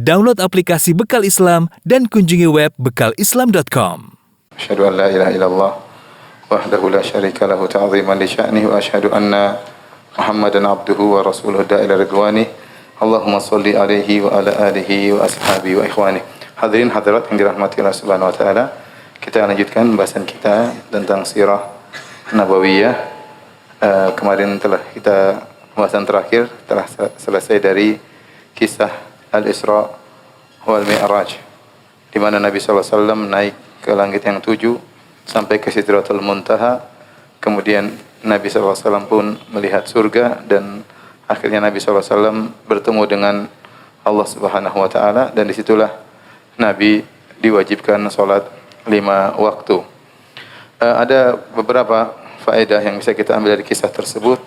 Download aplikasi Bekal Islam dan kunjungi web bekalislam.com. Asyhadu an la ilaha illallah wahdahu la syarika lahu ta'ziman li sya'nihi wa asyhadu anna Muhammadan abduhu wa rasuluhu da'ila ridwani. Allahumma shalli alaihi wa ala alihi wa ashabihi wa ikhwani. Hadirin hadirat yang dirahmati Allah Subhanahu wa taala, kita lanjutkan pembahasan kita tentang sirah nabawiyah. Kemarin telah kita pembahasan terakhir telah selesai dari kisah Al-Isra wal Mi'raj, di mana Nabi sallallahu alaihi wasallam naik ke langit yang 7 sampai ke Sidratul Muntaha. Kemudian Nabi sallallahu alaihi wasallam pun melihat surga dan akhirnya Nabi sallallahu alaihi wasallam bertemu dengan Allah Subhanahu wa taala, dan disitulah Nabi diwajibkan salat 5 waktu. Ada beberapa faedah yang bisa kita ambil dari kisah tersebut.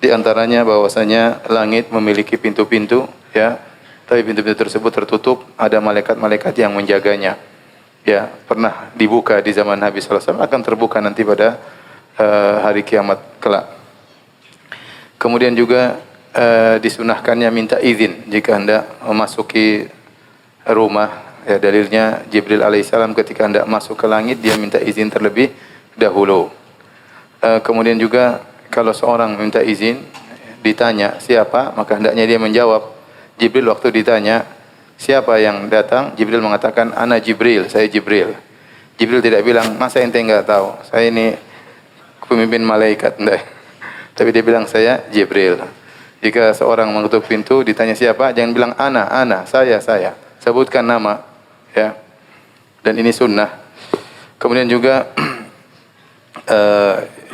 Di antaranya bahwasanya langit memiliki pintu-pintu, ya. Tapi pintu-pintu tersebut tertutup, ada malaikat-malaikat yang menjaganya. Ya, pernah dibuka di zaman Nabi sallallahu alaihi wasallam, akan terbuka nanti pada hari kiamat kelak. Kemudian juga disunahkannya minta izin jika hendak memasuki rumah. Ya, dalilnya Jibril alaihissalam ketika hendak masuk ke langit dia minta izin terlebih dahulu. Kemudian juga kalau seorang minta izin ditanya siapa, maka hendaknya dia menjawab. Jibril waktu ditanya siapa yang datang, Jibril mengatakan ana Jibril, saya Jibril. Jibril tidak bilang masa ente enggak tahu, saya ini pemimpin malaikat, enggak. Tapi dia bilang saya Jibril. Jika seorang mengetuk pintu ditanya siapa, jangan bilang ana, saya. Sebutkan nama, ya. Dan ini sunnah. Kemudian juga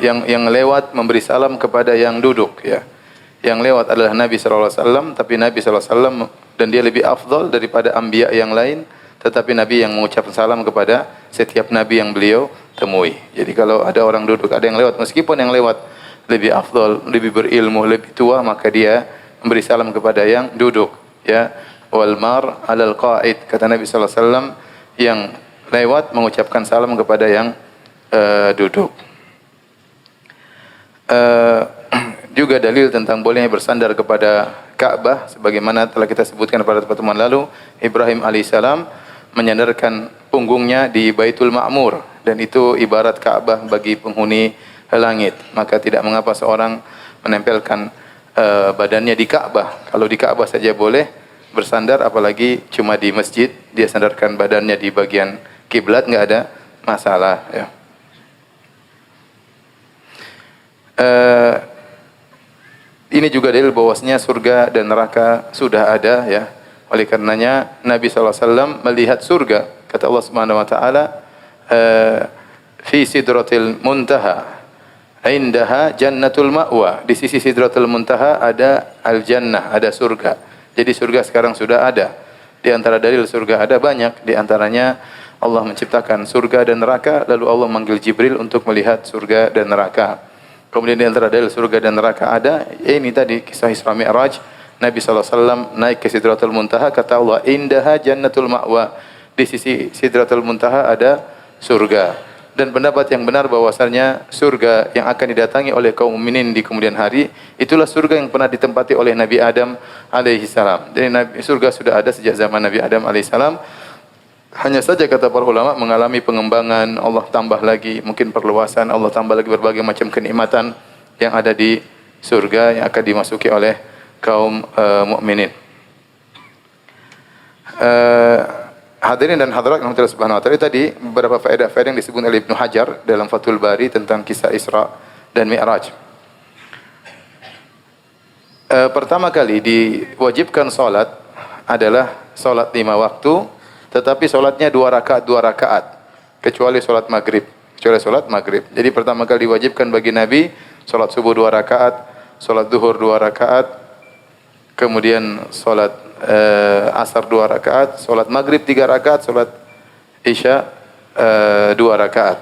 yang lewat memberi salam kepada yang duduk, ya. Yang lewat adalah Nabi sallallahu alaihi wasallam, tapi Nabi sallallahu alaihi wasallam dan dia lebih afdal daripada anbiya yang lain, tetapi Nabi yang mengucapkan salam kepada setiap nabi yang beliau temui. Jadi kalau ada orang duduk, ada yang lewat, meskipun yang lewat lebih afdal, lebih berilmu, lebih tua, maka dia memberi salam kepada yang duduk, ya. Wal mar 'alal qa'id, kata Nabi sallallahu alaihi wasallam, yang lewat mengucapkan salam kepada yang duduk. Juga dalil tentang bolehnya bersandar kepada Ka'bah, sebagaimana telah kita sebutkan pada pertemuan lalu. Ibrahim alaihissalam menyandarkan punggungnya di Baitul Ma'mur, dan itu ibarat Ka'bah bagi penghuni langit. Maka tidak mengapa seorang menempelkan badannya di Ka'bah. Kalau di Ka'bah saja boleh bersandar, apalagi cuma di masjid dia sandarkan badannya di bagian kiblat, enggak ada masalah, ya. Ini juga dalil bahwasanya surga dan neraka sudah ada, ya. Oleh karenanya Nabi sallallahu alaihi wasallam melihat surga. Kata Allah Subhanahu wa taala, fi sidratil muntaha indaha jannatul ma'wa. Di sisi sidratul muntaha ada al-jannah, ada surga. Jadi surga sekarang sudah ada. Di antara dalil surga ada banyak. Di antaranya Allah menciptakan surga dan neraka, lalu Allah manggil Jibril untuk melihat surga dan neraka. Kemudian di antara dalil surga dan neraka ada, ini tadi kisah Isra Mi'raj. Nabi sallallahu alaihi wasallam naik ke Sidratul Muntaha, kata Allah, indaha jannatul ma'wa. Di sisi Sidratul Muntaha ada surga. Dan pendapat yang benar bahwasanya surga yang akan didatangi oleh kaum mukminin di kemudian hari, itulah surga yang pernah ditempati oleh Nabi Adam alaihi salam. Jadi surga sudah ada sejak zaman Nabi Adam alaihi salam. Hanya saja kata para ulama mengalami pengembangan, Allah tambah lagi mungkin perluasan, Allah tambah lagi berbagai macam kenikmatan yang ada di surga yang akan dimasuki oleh kaum mukminin. Hadirin dan hadirat yang Allah Subhanahu wa taala, tadi beberapa faedah-faedah yang disebut oleh Ibnu Hajar dalam Fathul Bari tentang kisah Isra dan Mi'raj. Pertama kali diwajibkan salat adalah salat 5 waktu, tetapi solatnya 2 rakaat, kecuali solat maghrib. Jadi pertama kali diwajibkan bagi Nabi solat subuh 2 rakaat, solat duhur 2 rakaat, kemudian solat asar 2 rakaat, solat maghrib 3 rakaat, solat isya 2 rakaat.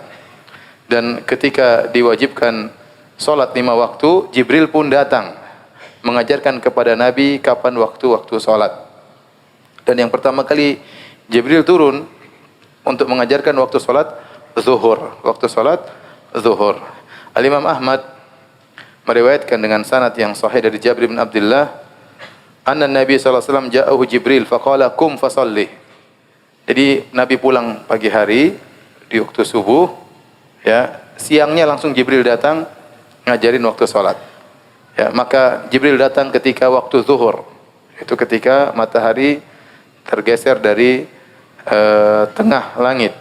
Dan ketika diwajibkan solat 5 waktu, Jibril pun datang mengajarkan kepada Nabi kapan waktu-waktu solat. Dan yang pertama kali Jibril turun untuk mengajarkan waktu salat zuhur. Waktu salat zuhur. Al-Imam Ahmad meriwayatkan dengan sanad yang sahih dari Jabir bin Abdullah, anna Nabi sallallahu alaihi wasallam ja'ahu Jibril faqala kum fasalli. Jadi Nabi pulang pagi hari di waktu subuh, ya, siangnya langsung Jibril datang ngajarin waktu salat. Ya, maka Jibril datang ketika waktu zuhur. Itu ketika matahari tergeser dari tengah langit.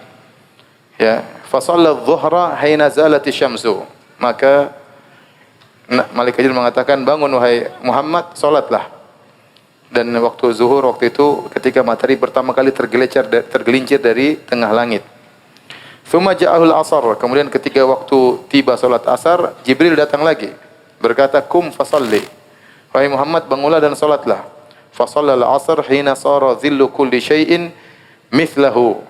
Ya, fa shalla adh-dhuhra hina zalati syamsu. Maka malaikat Jibril mengatakan, bangun wahai Muhammad, salatlah. Dan waktu zuhur waktu itu ketika matahari pertama kali tergelincir dari tengah langit. Tsumma ja'ahul asar. Kemudian ketika waktu tiba salat asar, Jibril datang lagi berkata, kum fasalli. Wahai Muhammad, bangunlah dan salatlah. Fa shallal asar hina sara dhillu kulli syai'in mithlahu.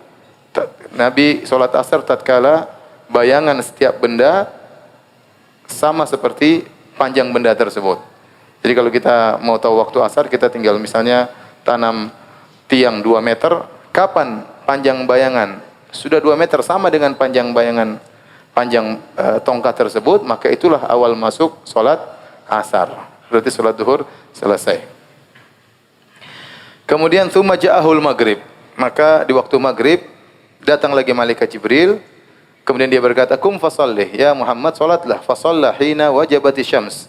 Nabi salat asar tatkala bayangan setiap benda sama seperti panjang benda tersebut. Jadi kalau kita mau tahu waktu asar, kita tinggal misalnya tanam tiang 2 meter, kapan panjang bayangan sudah 2 meter sama dengan panjang bayangan tongkat tersebut, maka itulah awal masuk salat asar. Berarti salat zuhur selesai. Kemudian tsumma ja'ahul maghrib. Maka di waktu maghrib datang lagi malaikat Jibril. Kemudian dia berkata, kum fasalli, ya Muhammad, salatlah. Fa shalla hina wajabati syams.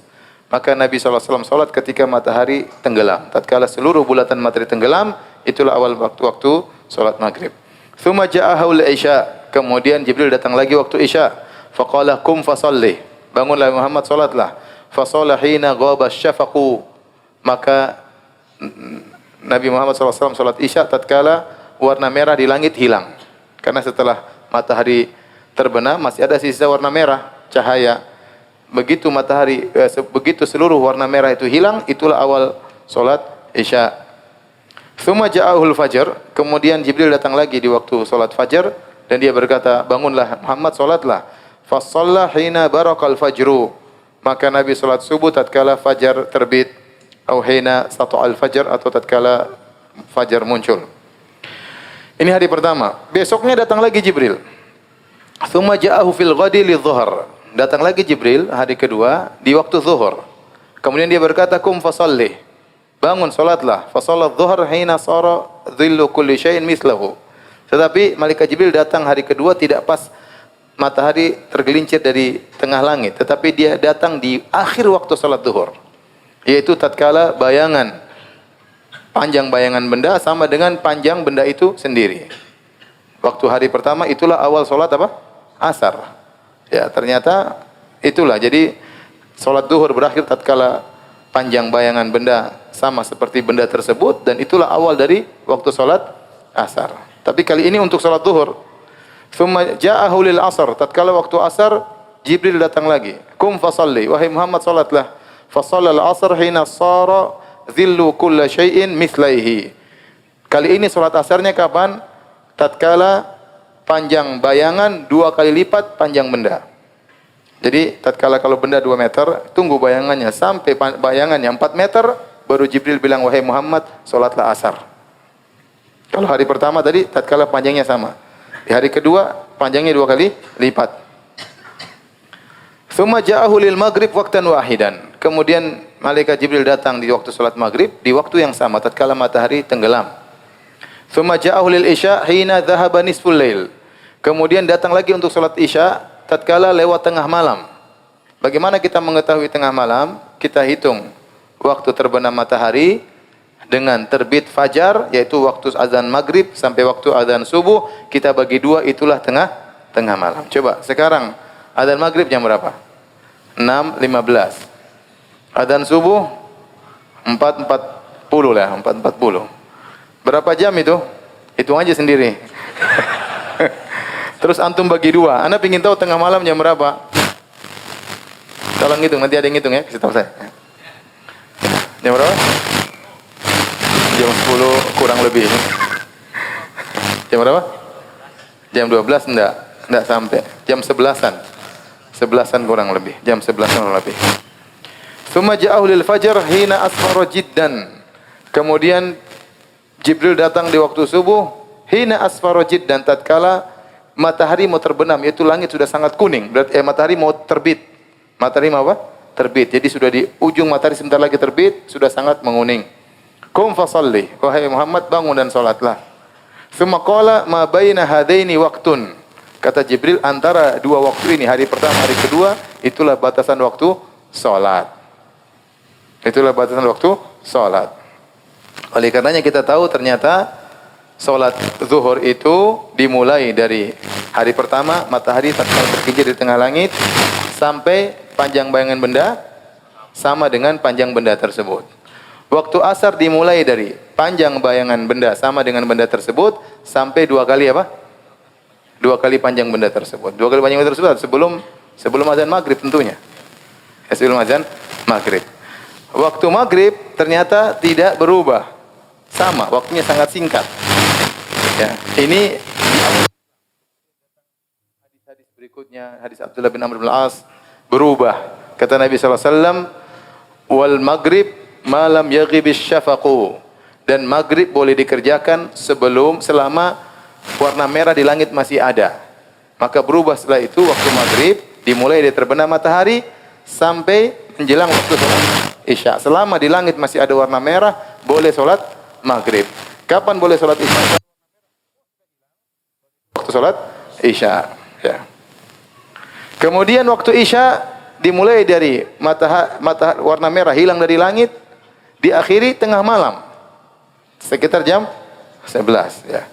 Maka Nabi SAW salat ketika matahari tenggelam. Tatkala seluruh bulatan matahari tenggelam, itulah awal waktu salat maghrib. Tsumma ja'ahul isya. Kemudian Jibril datang lagi waktu isya. Faqala kum fasalli. Bangunlah Muhammad, salatlah. Fa shalla hina ghaba syafaqu. Maka Nabi Muhammad SAW salat isya tatkala warna merah di langit hilang. Karena setelah matahari terbenam masih ada sisa warna merah cahaya. Begitu begitu seluruh warna merah itu hilang, itulah awal salat isya. Tsumma ja'ahul fajr. Kemudian Jibril datang lagi di waktu salat fajar dan dia berkata, bangunlah Muhammad, salatlah. Fa shalla hina barakal fajru. Maka Nabi salat subuh tatkala fajar terbit, atau hina sata'al fajr, atau tatkala fajar muncul. Ini hari pertama. Besoknya datang lagi Jibril. Tsumma ja'ahu fil ghadi lidh-dhuhr. Datang lagi Jibril hari kedua di waktu zuhur. Kemudian dia berkata, kum fasalli. Bangun, salatlah. Fa shalat dhuhr hina sara dhillu kulli syai'in mithlahu. Tetapi malaikat Jibril datang hari kedua tidak pas matahari tergelincir dari tengah langit, tetapi dia datang di akhir waktu salat zuhur. Yaitu tatkala panjang bayangan benda sama dengan panjang benda itu sendiri. Waktu hari pertama itulah awal salat apa? Asar. Ya, ternyata itulah. Jadi salat zuhur berakhir tatkala panjang bayangan benda sama seperti benda tersebut, dan itulah awal dari waktu salat asar. Tapi kali ini untuk salat zuhur. Tsumma ja'ahu lil asar. Tatkala waktu asar, Jibril datang lagi. Kum fasalli. Wahai Muhammad, salatlah. Fa shallal asar hina sara dhillu kulli syai'in mithlaihi. Kali ini salat asarnya kapan? Tatkala panjang bayangan 2 kali lipat panjang benda. Jadi tatkala kalau benda 2 meter, tunggu bayangannya sampai bayangannya 4 meter, baru Jibril bilang, wahai Muhammad, salatlah asar. Kalau hari pertama tadi tatkala panjangnya sama. Di hari kedua panjangnya 2 kali lipat. Tsumma ja'ahu lil maghrib waqtan wahidan. Kemudian malaikat Jibril datang di waktu salat maghrib di waktu yang sama tatkala matahari tenggelam. Tsumma ja'ahu lil isya hina dhahaba nisful lail. Kemudian datang lagi untuk salat isya tatkala lewat tengah malam. Bagaimana kita mengetahui tengah malam? Kita hitung waktu terbenam matahari dengan terbit fajar, yaitu waktu azan maghrib sampai waktu azan subuh, kita bagi 2, itulah tengah malam. Coba sekarang azan maghrib jam berapa? 6.15. Azan subuh 4.40 lah, 4.40. Berapa jam itu? Hitung aja sendiri. Terus antum bagi 2. Anda ingin tahu tengah malam jam berapa? Tolong hitung, nanti ada yang hitung ya, kasih tahu saya. Jam berapa? Jam 10 kurang lebih. Jam berapa? Jam 12 enggak sampai. Jam 11-an. 11-an kurang lebih. Jam 11-an kurang lebih. Tsumma ja'ahu lil fajr hina asfara jiddan. Kemudian Jibril datang di waktu subuh hina asfara jiddan, tatkala matahari mau terbenam, yaitu langit sudah sangat kuning. Berarti matahari mau terbit. Matahari mau apa? Terbit. Jadi sudah di ujung matahari sebentar lagi terbit, sudah sangat menguning. Qum fasalli, wahai Muhammad bangun dan salatlah. Tsumma qala ma baina hadaini waqtun. Kata Jibril, antara dua waktu ini, hari pertama, hari kedua, itulah batasan waktu salat. Itulah batasan waktu salat. Oleh karenanya kita tahu ternyata salat zuhur itu dimulai dari hari pertama, matahari tatkala tergelincir di tengah langit, sampai panjang bayangan benda sama dengan panjang benda tersebut. Waktu asar dimulai dari panjang bayangan benda sama dengan benda tersebut sampai dua kali apa? Dua kali panjang benda tersebut. Dua kali panjang benda tersebut sebelum azan maghrib tentunya. Sebelum azan maghrib. Waktu maghrib ternyata tidak berubah. Sama, waktunya sangat singkat. Ya, ini hadis berikutnya, hadis Abdullah bin Amr bin Al-As berubah. Kata Nabi SAW, wal maghrib malam yaghibis syafaqu. Dan maghrib boleh dikerjakan selama warna merah di langit masih ada. Maka berubah setelah itu waktu maghrib dimulai dari terbenam matahari sampai menjelang waktu sholat isya. Selama di langit masih ada warna merah, boleh sholat maghrib. Kapan boleh sholat isya? Waktu sholat isya. Ya. Kemudian waktu isya dimulai dari warna merah hilang dari langit, diakhiri tengah malam. Sekitar jam 11. Ya.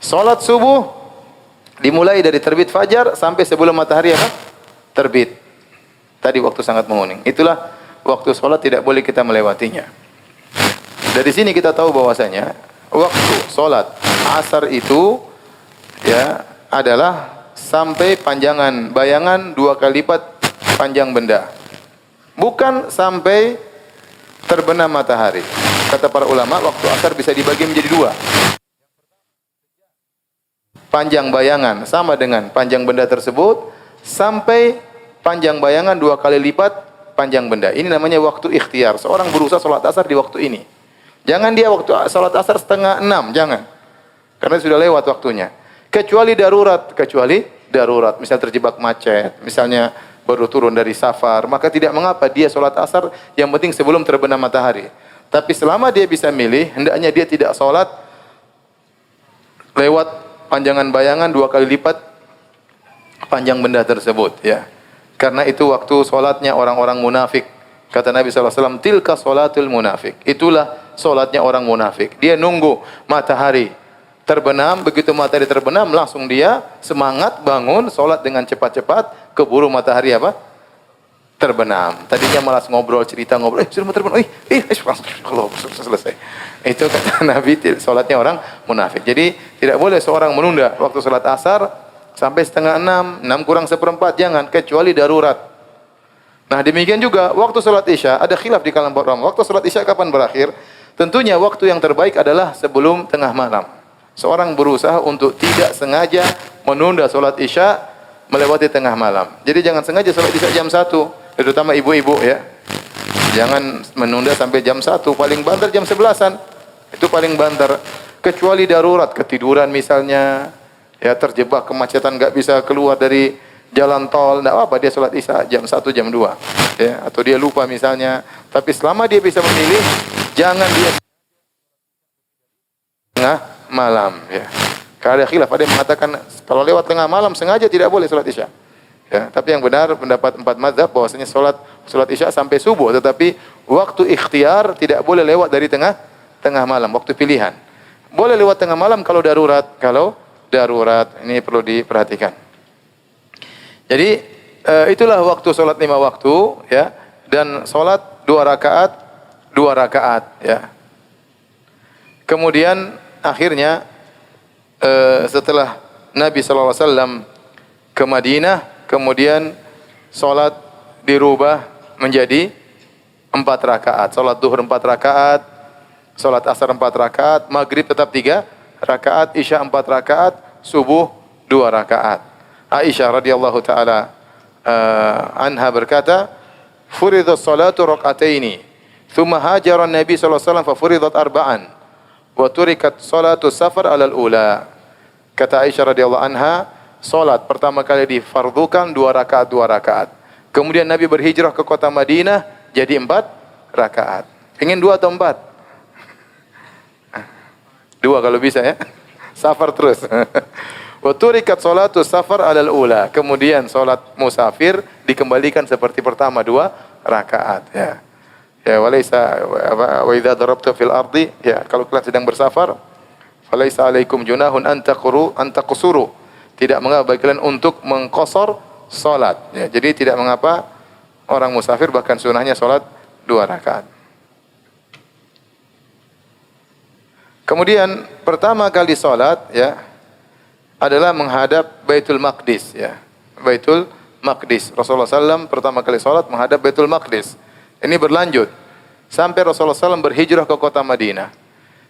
Salat subuh dimulai dari terbit fajar sampai sebelum matahari apa? Terbit. Tadi waktu sangat menguning. Itulah waktu salat, tidak boleh kita melewatinya. Dari sini kita tahu bahwasanya waktu salat asar itu ya adalah sampai panjangan bayangan dua kali lipat panjang benda. Bukan sampai terbenam matahari. Kata para ulama, waktu asar bisa dibagi menjadi dua. Panjang bayangan sama dengan panjang benda tersebut sampai panjang bayangan dua kali lipat panjang benda. Ini namanya waktu ikhtiar. Seorang berusaha sholat asar di waktu ini. Jangan dia waktu sholat asar 5:30, jangan. Karena sudah lewat waktunya. Kecuali darurat. Misal terjebak macet, misalnya baru turun dari safar, maka tidak mengapa dia sholat asar, yang penting sebelum terbenam matahari. Tapi selama dia bisa milih, hendaknya dia tidak sholat lewat panjangan bayangan dua kali lipat panjang benda tersebut, ya. Karena itu waktu solatnya orang-orang munafik. Kata Nabi SAW, tilka solatul munafik. Itulah solatnya orang munafik. Dia nunggu matahari terbenam, begitu matahari terbenam langsung dia semangat bangun, solat dengan cepat-cepat, keburu matahari apa? Terbenam. Tadinya malas ngobrol, cerita ngobrol, sudah mau terbenam, Allah, selesai. Itu kata Nabi, solatnya orang munafik. Jadi tidak boleh seorang menunda waktu solat asar sampai 5:30, 6 kurang seperempat, jangan, kecuali darurat. Nah demikian juga waktu solat isya, ada khilaf di kalangan ulama. Waktu solat isya kapan berakhir? Tentunya waktu yang terbaik adalah sebelum tengah malam. Seorang berusaha untuk tidak sengaja menunda solat isya melewati tengah malam. Jadi jangan sengaja solat isya jam 1. Terutama ibu-ibu ya. Jangan menunda sampai jam 1, paling banter jam 11-an. Itu paling banter. Kecuali darurat, ketiduran misalnya, ya terjebak kemacetan enggak bisa keluar dari jalan tol, enggak apa-apa dia salat isya jam 1, jam 2. Ya, atau dia lupa misalnya. Tapi selama dia bisa memilih, jangan dia tengah malam ya. Karena ada khilaf, ada yang mengatakan kalau lewat tengah malam sengaja tidak boleh salat isya. Ya, tapi yang benar pendapat 4 mazhab bahwasanya salat isya sampai subuh, tetapi waktu ikhtiar tidak boleh lewat dari tengah malam, waktu pilihan. Boleh lewat tengah malam kalau darurat, ini perlu diperhatikan. Jadi itulah waktu salat 5 waktu ya, dan salat 2 rakaat ya. Kemudian akhirnya setelah Nabi sallallahu alaihi wasallam ke Madinah, kemudian salat dirubah menjadi 4 rakaat. Salat zuhur 4 rakaat, salat asar 4 rakaat, maghrib tetap 3 rakaat, isya 4 rakaat, subuh 2 rakaat. Aisyah radhiyallahu taala anha berkata, "Furidat salatu rak'ataini, thumma hajara an-nabi sallallahu alaihi wasallam fa furidat arba'an, wa turikat salatu safar 'ala al-ula." Kata Aisyah radhiyallahu anha, salat pertama kali difardukan 2 rakaat. Kemudian Nabi berhijrah ke kota Madinah jadi 4 rakaat. Ingin 2 atau 4? 2 kalau bisa ya. Safar terus. Wa turikat salatu safar alal ula. Kemudian salat musafir dikembalikan seperti pertama 2 rakaat ya. Ya walaysa wa idza darabta fil ardi ya kalau kalian sedang bersafar walaysa alaikum junahun an taqsuru. Tidak mengapa bagi kalian untuk mengqasar salat ya. Jadi tidak mengapa orang musafir bahkan sunahnya salat 2 rakaat. Kemudian pertama kali salat ya adalah menghadap Baitul Maqdis ya. Baitul Maqdis. Rasulullah SAW pertama kali salat menghadap Baitul Maqdis. Ini berlanjut sampai Rasulullah SAW berhijrah ke kota Madinah.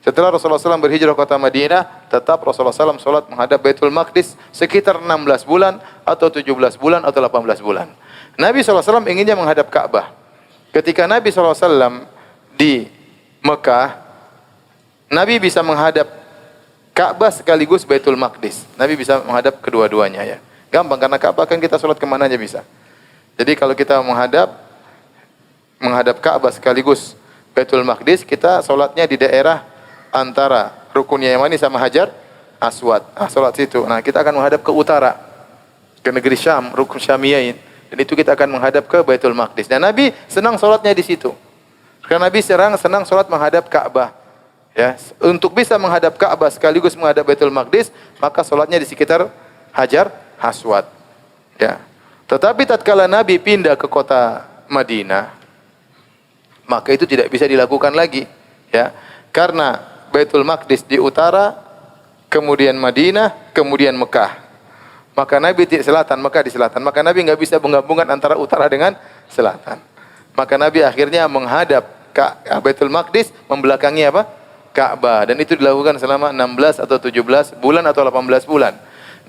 Setelah Rasulullah SAW berhijrah ke kota Madinah, tetap Rasulullah SAW salat menghadap Baitul Maqdis sekitar 16 bulan atau 17 bulan atau 18 bulan. Nabi SAW inginnya menghadap Ka'bah. Ketika Nabi SAW di Mekah, Nabi bisa menghadap Ka'bah sekaligus Baitul Maqdis. Nabi bisa menghadap kedua-duanya ya. Gampang karena Ka'bah kan kita salat kemana aja bisa. Jadi kalau kita menghadap Ka'bah sekaligus Baitul Maqdis, kita salatnya di daerah antara Rukunnya Yamani sama Hajar Aswad. Salat situ. Nah, kita akan menghadap ke utara, ke negeri Syam, Rukun Syamiyain. Dan itu kita akan menghadap ke Baitul Maqdis. Dan Nabi senang salatnya di situ. Karena Nabi senang salat menghadap Ka'bah. Ya, untuk bisa menghadap Ka'bah sekaligus menghadap Baitul Maqdis, maka salatnya di sekitar Hajar Aswad. Ya. Tetapi tatkala Nabi pindah ke kota Madinah, maka itu tidak bisa dilakukan lagi, ya. Karena Baitul Maqdis di utara, kemudian Madinah, kemudian Mekah. Maka Nabi di selatan, Mekah di selatan. Maka Nabi enggak bisa menggabungkan antara utara dengan selatan. Maka Nabi akhirnya menghadap Baitul Maqdis, membelakangi apa? Ka'bah, dan itu dilakukan selama 16 atau 17 bulan atau 18 bulan.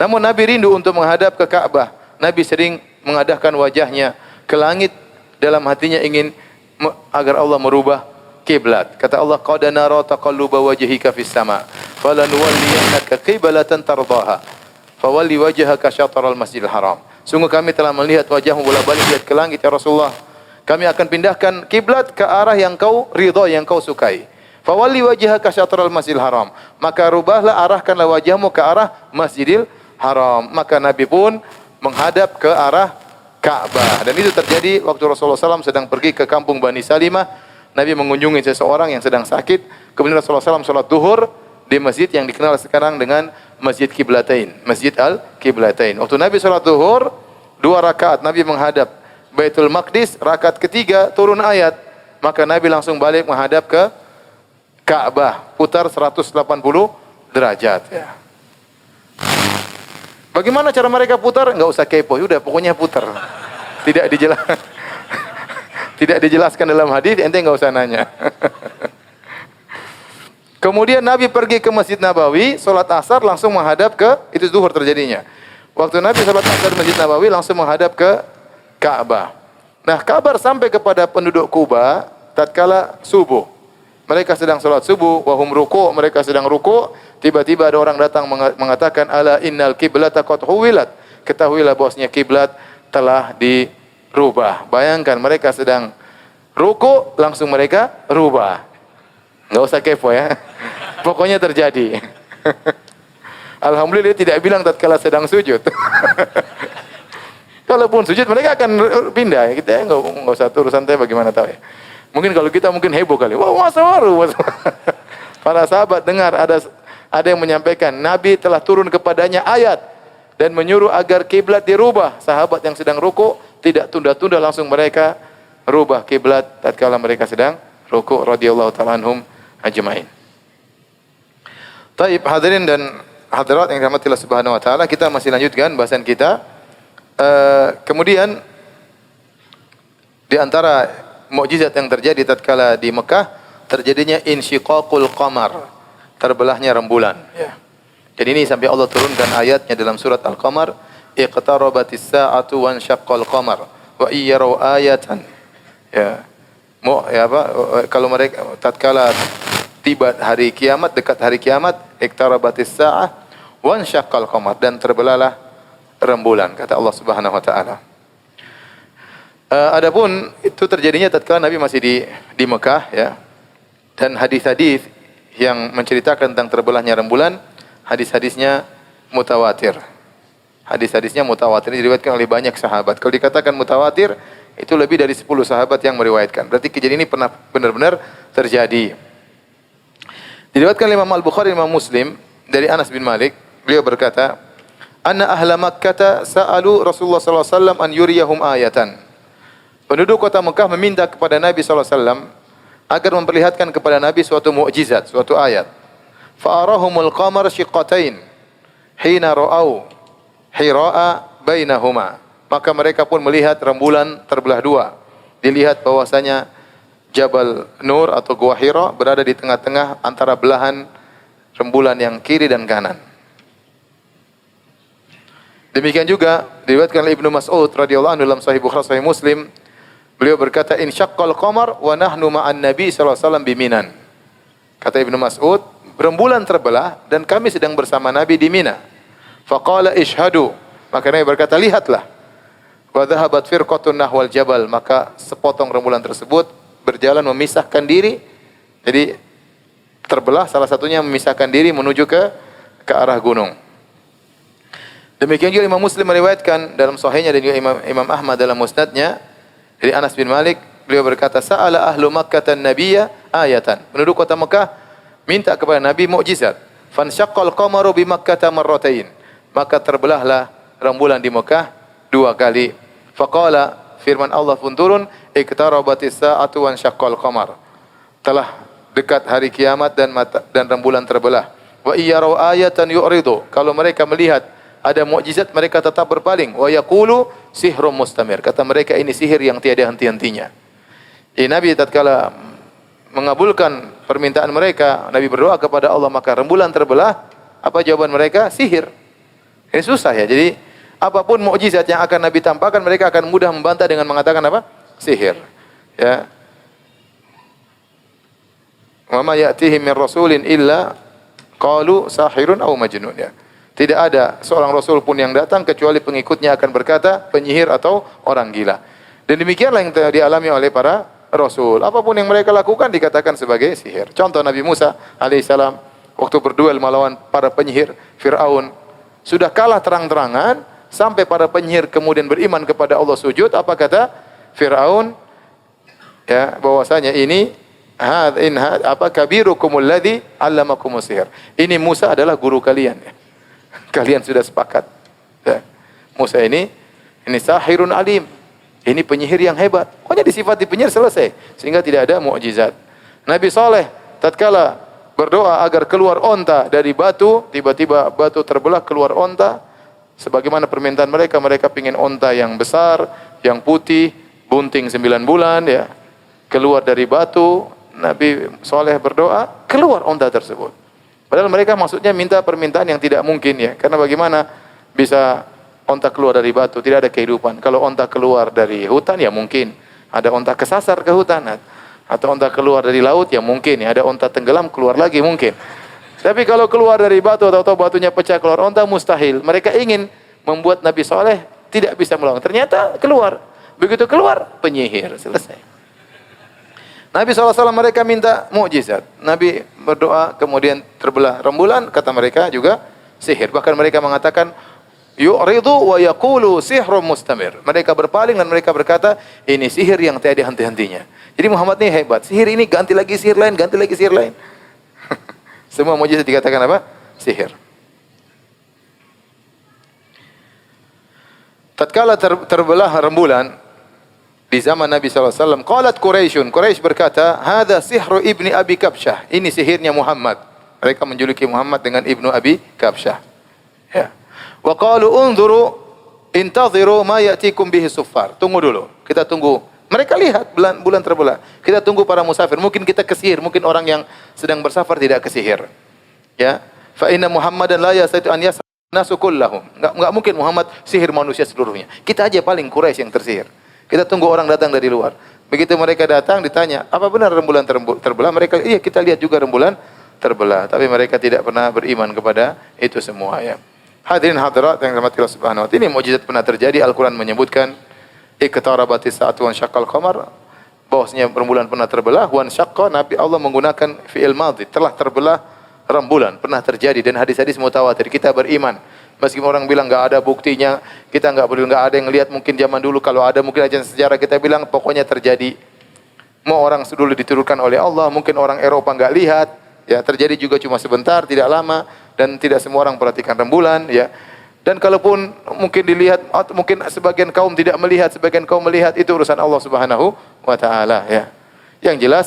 Namun Nabi rindu untuk menghadap ke Ka'bah. Nabi sering mengadahkan wajahnya ke langit dalam hatinya ingin agar Allah merubah kiblat. Kata Allah, qad nara taqalluba wajhika fis sama, falanuwalliyannaka qiblatan tardaha. Fawalli wajhaka syatral Masjidil Haram. Sungguh kami telah melihat wajahmu bolak-balik lihat ke langit ya Rasulullah. Kami akan pindahkan kiblat ke arah yang kau ridha, yang kau sukai. Fawalli wajhaka syatral Masjidil Haram. Maka rubahlah, arahkanlah wajahmu ke arah Masjidil Haram. Maka Nabi pun menghadap ke arah Ka'bah. Dan itu terjadi waktu Rasulullah SAW sedang pergi ke kampung Bani Salimah. Nabi mengunjungi seseorang yang sedang sakit. Kemudian Rasulullah SAW salat duhur di masjid yang dikenal sekarang dengan Masjid Qiblatain, Masjid Al-Qiblatain. Waktu Nabi salat duhur 2 rakaat, Nabi menghadap Baitul Maqdis. Rakaat ketiga turun ayat. Maka Nabi langsung balik menghadap ke Ka'bah, putar 180 derajat ya. Bagaimana cara mereka putar? Enggak usah kepo, udah pokoknya putar. Tidak dijelaskan dalam hadis, ente enggak usah nanya. Kemudian Nabi pergi ke Masjid Nabawi, salat asar langsung menghadap ke, itu zuhur terjadinya. Waktu Nabi salat asar di Masjid Nabawi langsung menghadap ke Ka'bah. Nah, kabar sampai kepada penduduk Kuba tatkala subuh. Mereka sedang salat subuh, wahum ruku', mereka sedang ruku', tiba-tiba ada orang datang mengatakan ala innal qiblata qad huwilat. Ketahuilah bahwasanya kiblat telah dirubah. Bayangkan mereka sedang ruku', langsung mereka rubah. Enggak usah kepo ya. Pokoknya terjadi. Alhamdulillah dia tidak bilang tatkala sedang sujud. Kalaupun sujud mereka akan pindah. Kita enggak usah urusan saya bagaimana tahu ya. Mungkin kalau kita mungkin heboh kali. Wah, masa baru. Para sahabat dengar ada yang menyampaikan Nabi telah turun kepadanya ayat dan menyuruh agar kiblat dirubah. Sahabat yang sedang ruku tidak tunda-tunda, langsung mereka rubah kiblat tatkala mereka sedang ruku radhiyallahu ta'ala anhum ajmain. Taib, hadirin dan hadirat yang dirahmati Allah Subhanahu wa taala, kita masih lanjutkan bahasan kita. Kemudian di antara mukjizat yang terjadi tatkala di Mekah, terjadinya insyiqaqul qamar, terbelahnya rembulan ya. Dan ini sampai Allah turunkan ayatnya dalam surat Al-Qamar, iqtarabatis sa'atu wan syaqqal qamar wa iyyaru ayatan. Ya. Kalau mereka tatkala tiba hari kiamat, dekat hari kiamat, iqtarabatis sa'ah wan syaqqal qamar, dan terbelahlah rembulan kata Allah Subhanahu wa taala. Adapun itu terjadinya tatkala Nabi masih di Mekah ya. Dan hadis-hadis yang menceritakan tentang terbelahnya rembulan, hadis-hadisnya mutawatir. Hadis-hadisnya mutawatir, diriwayatkan oleh banyak sahabat. Kalau dikatakan mutawatir, itu lebih dari 10 sahabat yang meriwayatkan. Berarti kejadian ini pernah benar-benar terjadi. Diriwayatkan oleh Imam Al-Bukhari, Imam Muslim dari Anas bin Malik, beliau berkata, "Anna ahla Makkah sa'alu Rasulullah sallallahu alaihi wasallam an yuriyahum ayatan." Penduduk kota Mekah meminta kepada Nabi sallallahu alaihi wasallam agar memperlihatkan kepada Nabi suatu mukjizat, suatu ayat. Fa'arahumul qamar shiqqatain hina ra'au hira'a bainahuma. Maka mereka pun melihat rembulan terbelah dua. Dilihat bahwasanya Jabal Nur atau Gua Hira berada di tengah-tengah antara belahan rembulan yang kiri dan kanan. Demikian juga diriwayatkan oleh Ibnu Mas'ud radhiyallahu anhu dalam Sahih Bukhari Sahih Muslim, beliau berkata, "In syaqqal qamar wa nahnu ma'an Nabi sallallahu alaihi wasallam biminan." Kata Ibnu Mas'ud, rembulan terbelah dan kami sedang bersama Nabi di Mina. Faqala ishhadu, maka Nabi berkata, lihatlah. Wa dhahabat firqatun nahwal jabal, maka sepotong rembulan tersebut berjalan memisahkan diri. Jadi terbelah, salah satunya memisahkan diri menuju ke arah gunung. Demikian juga Imam Muslim meriwayatkan dalam sahihnya dan juga Imam Ahmad dalam musnadnya dari Anas bin Malik, beliau berkata, "Sa'ala ahlu Makkah an-nabiyya ayatan." Penduduk kota Mekah minta kepada Nabi mukjizat. Fansyaqqal qamaru bi Makkah marratain. Maka terbelahlah rembulan di Mekah dua kali. Faqala, firman Allah pun turun, "Iqtarabatis sa'atu wan syaqqal qamar." Telah dekat hari kiamat dan rembulan terbelah. Wa iyyaru ayatan yu'ridu. Kalau mereka melihat ada mukjizat, mereka tetap berpaling. Wa yaqulu sihrum mustamir. Kata mereka, ini sihir yang tiada henti-hentinya. Jadi Nabi tatkala mengabulkan permintaan mereka, Nabi berdoa kepada Allah, maka rembulan terbelah. Apa jawaban mereka? Sihir. Ini susah ya. Jadi apapun mukjizat yang akan Nabi tampakkan, mereka akan mudah membantah dengan mengatakan apa? Sihir. Ya. Wa ma ya'tihim min rasulin illa qalu sahirun aw majnun, ya. Tidak ada seorang rasul pun yang datang kecuali pengikutnya akan berkata penyihir atau orang gila. Dan demikianlah yang dialami oleh para rasul. Apapun yang mereka lakukan dikatakan sebagai sihir. Contoh Nabi Musa alaihissalam waktu berduel melawan para penyihir Fir'aun, sudah kalah terang-terangan sampai para penyihir kemudian beriman kepada Allah, sujud. Apa kata Fir'aun? Ya, bahwasanya ini kabirukumul ladzi 'allamakumus sihir. Ini Musa adalah guru kalian, ya. Kalian sudah sepakat. Ya. Musa ini sahirun alim. Ini penyihir yang hebat. Pokoknya disifati penyihir, selesai. Sehingga tidak ada mukjizat. Nabi Saleh tatkala berdoa agar keluar onta dari batu, tiba-tiba batu terbelah, keluar onta. Sebagaimana permintaan mereka, mereka ingin onta yang besar, yang putih, bunting 9 bulan, ya. Keluar dari batu, Nabi Saleh berdoa, keluar onta tersebut. Padahal mereka maksudnya minta permintaan yang tidak mungkin, ya. Karena bagaimana bisa onta keluar dari batu? Tidak ada kehidupan. Kalau onta keluar dari hutan, ya mungkin. Ada onta kesasar ke hutan. Atau onta keluar dari laut, ya mungkin. Ya. Ada onta tenggelam, keluar lagi, mungkin. Tapi kalau keluar dari batu atau batunya pecah keluar onta, mustahil. Mereka ingin membuat Nabi Saleh tidak bisa melawan. Ternyata keluar. Begitu keluar, penyihir. Selesai. Nabi SAW mereka minta mukjizat. Nabi berdoa, kemudian terbelah rembulan, kata mereka juga sihir. Bahkan mereka mengatakan, yu'ridu wa yaqulu sihrum mustamir. Mereka berpaling dan mereka berkata, ini sihir yang tiada henti-hentinya. Jadi Muhammad ini hebat. Sihir ini ganti lagi sihir lain, ganti lagi sihir lain. Semua mukjizat dikatakan apa? Sihir. Tatkala terbelah rembulan di zaman Nabi SAW, qalat Quraisyun, Quraisy berkata, hadza sihru ibni Abi Kabsyah. Ini sihirnya Muhammad. Mereka menjuluki Muhammad dengan Ibnu Abi Kabsyah. Ya. Wa qalu unzuru intaziru ma ya'tikum bihi suffar. Tunggu dulu, kita tunggu. Mereka lihat bulan terbelah. Kita tunggu para musafir. Mungkin kita kesihir, mungkin orang yang sedang bersafar tidak kesihir. Ya. Fa inna Muhammadan la yastati an yasra nasu kullahum. Enggak mungkin Muhammad sihir manusia seluruhnya. Kita aja paling Quraisy yang tersihir. Kita tunggu orang datang dari luar. Begitu mereka datang, ditanya, apa benar rembulan terbelah? Mereka, iya kita lihat juga rembulan terbelah. Tapi mereka tidak pernah beriman kepada itu semua, ya. Hadirin hadirat yang dirahmati Allah Subhanahu wa taala. Ini mukjizat pernah terjadi. Al-Quran menyebutkan, iqtarabatis sa'atu wan syaqqal qamar. bahwasanya rembulan pernah terbelah. Wan syaqqa, Nabi Allah menggunakan fi'il madhi, telah terbelah rembulan, pernah terjadi, dan hadis-hadis mutawatir. Kita beriman. Meskipun orang bilang enggak ada buktinya, kita enggak ada yang lihat, mungkin zaman dulu kalau ada mungkin aja sejarah, kita bilang pokoknya terjadi. Mau orang dulu diturunkan oleh Allah, mungkin orang Eropa enggak lihat, ya terjadi juga cuma sebentar, tidak lama, dan tidak semua orang perhatikan rembulan, ya. Dan kalaupun mungkin dilihat, mungkin sebagian kaum tidak melihat, sebagian kaum melihat, itu urusan Allah Subhanahu wa taala, ya. Yang jelas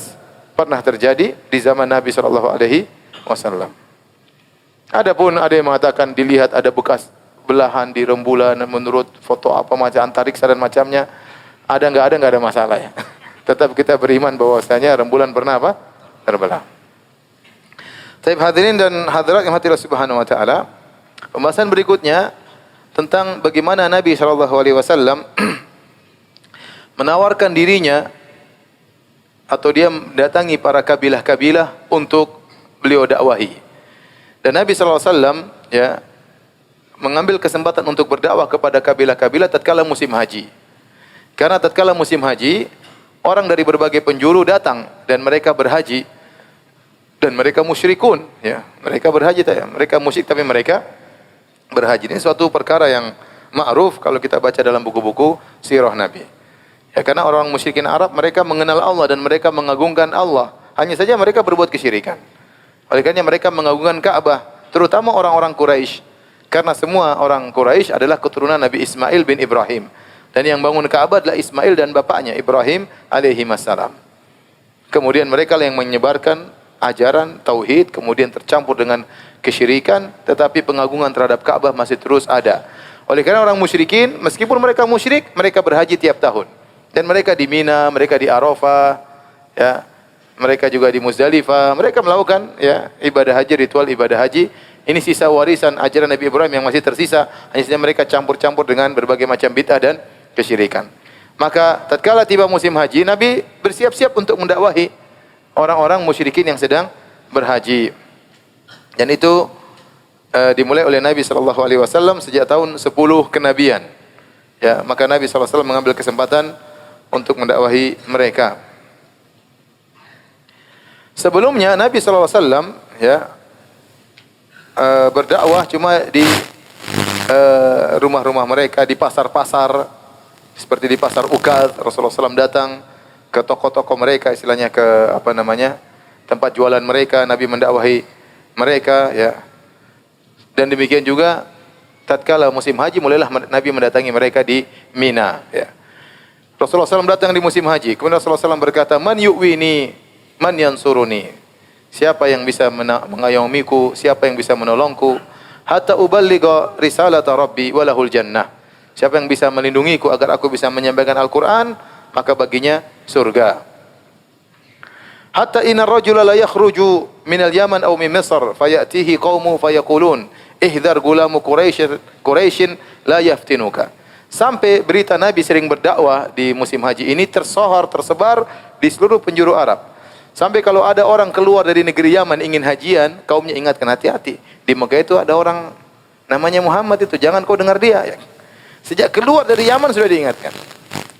pernah terjadi di zaman Nabi sallallahu alaihi wasallam. Adapun ada yang mengatakan dilihat ada bekas belahan di rembulan menurut foto apa macam antariksa dan macamnya. Ada enggak ada masalah, ya. Tetap kita beriman bahwasanya rembulan pernah apa? Terbelah. Taib hadirin dan hadirat yang hati Allah Subhanahu wa taala. Pembahasan berikutnya tentang bagaimana Nabi sallallahu alaihi wasallam menawarkan dirinya atau dia mendatangi para kabilah-kabilah untuk beliau dakwahi. Dan Nabi sallallahu alaihi wasallam, ya, mengambil kesempatan untuk berdakwah kepada kabilah-kabilah tatkala musim haji. Karena tatkala musim haji, orang dari berbagai penjuru datang dan mereka berhaji dan mereka musyrikun, ya. Mereka berhaji, mereka musyrik tapi mereka berhaji. Ini suatu perkara yang ma'ruf kalau kita baca dalam buku-buku sirah Nabi. Ya, karena orang musyrikin Arab mereka mengenal Allah dan mereka mengagungkan Allah. Hanya saja mereka berbuat kesyirikan. Oleh karena mereka mengagungkan Ka'bah, terutama orang-orang Quraisy. Karena semua orang Quraisy adalah keturunan Nabi Ismail bin Ibrahim. Dan yang bangun Ka'bah adalah Ismail dan bapaknya Ibrahim alaihi wassalam. Kemudian mereka yang menyebarkan ajaran tauhid, kemudian tercampur dengan kesyirikan, tetapi pengagungan terhadap Ka'bah masih terus ada. Oleh karena orang musyrikin, meskipun mereka musyrik, mereka berhaji tiap tahun. Dan mereka di Mina, mereka di Arafah, ya. Mereka juga di Muzdalifah, mereka melakukan, ya, ibadah haji, ritual ibadah haji. Ini sisa warisan ajaran Nabi Ibrahim yang masih tersisa. Hanya saja mereka campur-campur dengan berbagai macam bid'ah dan kesyirikan. Maka tatkala tiba musim haji, Nabi bersiap-siap untuk mendakwahi orang-orang musyrikin yang sedang berhaji. Dan itu dimulai oleh Nabi sallallahu alaihi wasallam sejak tahun 10 kenabian. Ya, maka Nabi sallallahu alaihi wasallam mengambil kesempatan untuk mendakwahi mereka. Sebelumnya Nabi sallallahu alaihi wasallam, ya, berdakwah cuma di rumah-rumah mereka, di pasar-pasar seperti di pasar Ukaz. Rasulullah SAW datang ke toko-toko mereka, istilahnya ke apa namanya, tempat jualan mereka. Nabi mendakwahi mereka, ya. Dan demikian juga tatkala musim haji mulailah Nabi mendatangi mereka di Mina, ya. Rasulullah SAW datang di musim haji. Kemudian Rasulullah SAW berkata, "Man yu'wini, man yansuruni." Siapa yang bisa mengayomiku, siapa yang bisa menolongku, hatta uballigha risalata rabbi walahul jannah. Siapa yang bisa melindungiku agar aku bisa menyampaikan Al-Qur'an, maka baginya surga. Hatta inna rajula la yakhruju minal Yaman aw min Misr fayatihi qaumu fayaqulun ihdhar gulamu Quraisyin la yaftinuka. Sampai berita Nabi sering berdakwah di musim haji ini tersebar di seluruh penjuru Arab. Sampai kalau ada orang keluar dari negeri Yaman ingin hajian, kaumnya ingatkan, hati-hati. Di Mekah itu ada orang namanya Muhammad itu, jangan kau dengar dia. Sejak keluar dari Yaman sudah diingatkan.